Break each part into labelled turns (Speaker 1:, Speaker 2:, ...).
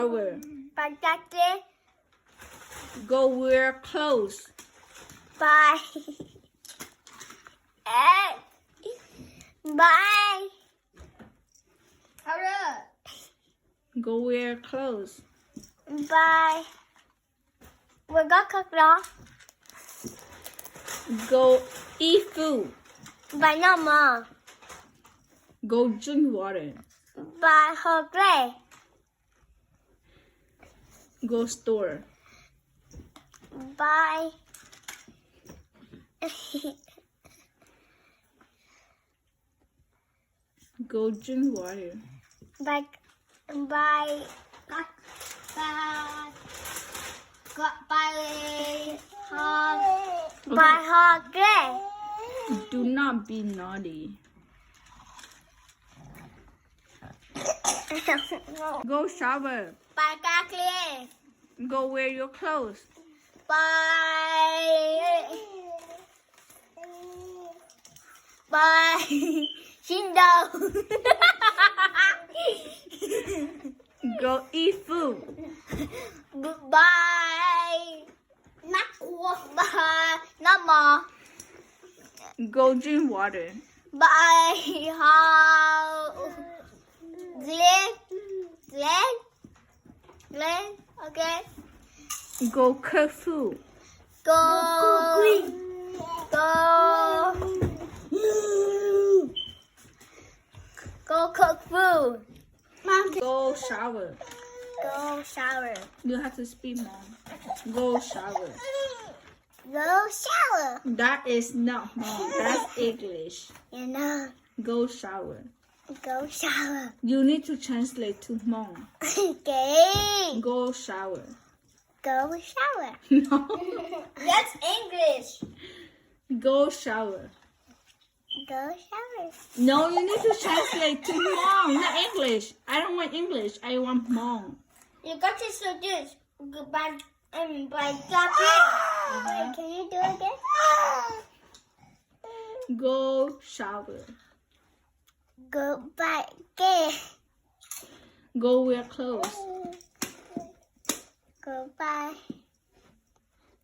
Speaker 1: Shower.
Speaker 2: Patate.
Speaker 1: Go wear clothes.
Speaker 2: Bye. Bye.
Speaker 1: Go wear clothes.
Speaker 2: Bye. We're gonna cook đó.
Speaker 1: Go eat food.
Speaker 2: Bye no more.
Speaker 1: Go drink water.
Speaker 2: Bye her play.
Speaker 1: Go store.
Speaker 2: Bye.
Speaker 1: Go drink water.
Speaker 2: Bye. Bye. Bye. Bye her play.
Speaker 1: Do not be naughty. Go shower.
Speaker 2: Bye Kakli.
Speaker 1: Go wear your clothes.
Speaker 2: Bye. Bye. Xin đầu.
Speaker 1: Go eat food.
Speaker 2: Bye. Nắp cua. Bye. Nắp mò.
Speaker 1: Go drink water.
Speaker 2: Bye. How. Glenn. Glenn. Glenn. Okay.
Speaker 1: Go cook food.
Speaker 2: Go. Go. Go cook food. Mom.
Speaker 1: Go shower.
Speaker 2: Go shower.
Speaker 1: You have to speak, Mom. Go shower.
Speaker 2: Go shower.
Speaker 1: That is not Mom. That's English.
Speaker 2: You know.
Speaker 1: Go shower.
Speaker 2: Go shower.
Speaker 1: You need to translate to Mom.
Speaker 2: Okay.
Speaker 1: Go shower.
Speaker 2: Go shower.
Speaker 1: No.
Speaker 2: That's English.
Speaker 1: Go shower.
Speaker 2: Go shower.
Speaker 1: No, you need to translate to Mom, not English. I don't want English. I want Mom.
Speaker 2: You got to do this. Goodbye. By clapping. Can you do it again?
Speaker 1: Go shower.
Speaker 2: Goodbye. Okay.
Speaker 1: Go wear clothes.
Speaker 2: Goodbye.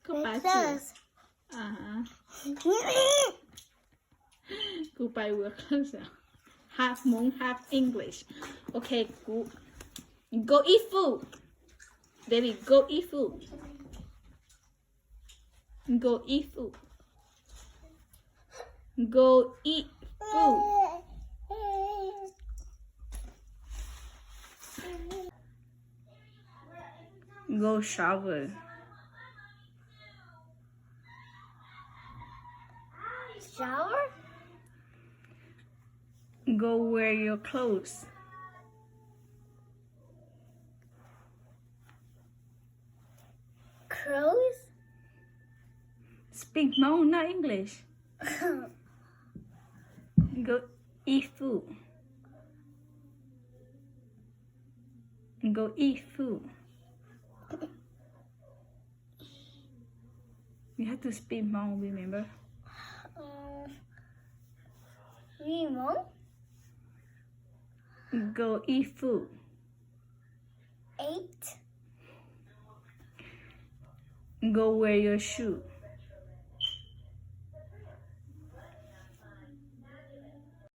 Speaker 1: Goodbye.
Speaker 2: Clothes.
Speaker 1: Goodbye wear clothes. Half Hmong, half English. Okay, go eat food. Baby, go eat food. Go eat food. Go eat food. Go shower.
Speaker 2: Shower?
Speaker 1: Go wear your clothes.
Speaker 2: Crows?
Speaker 1: Speak Hmong, not English. Go eat food. Go eat food. You have to speak Hmong, remember?
Speaker 2: Remote?
Speaker 1: Go eat food.
Speaker 2: 8.
Speaker 1: Go wear your shoe.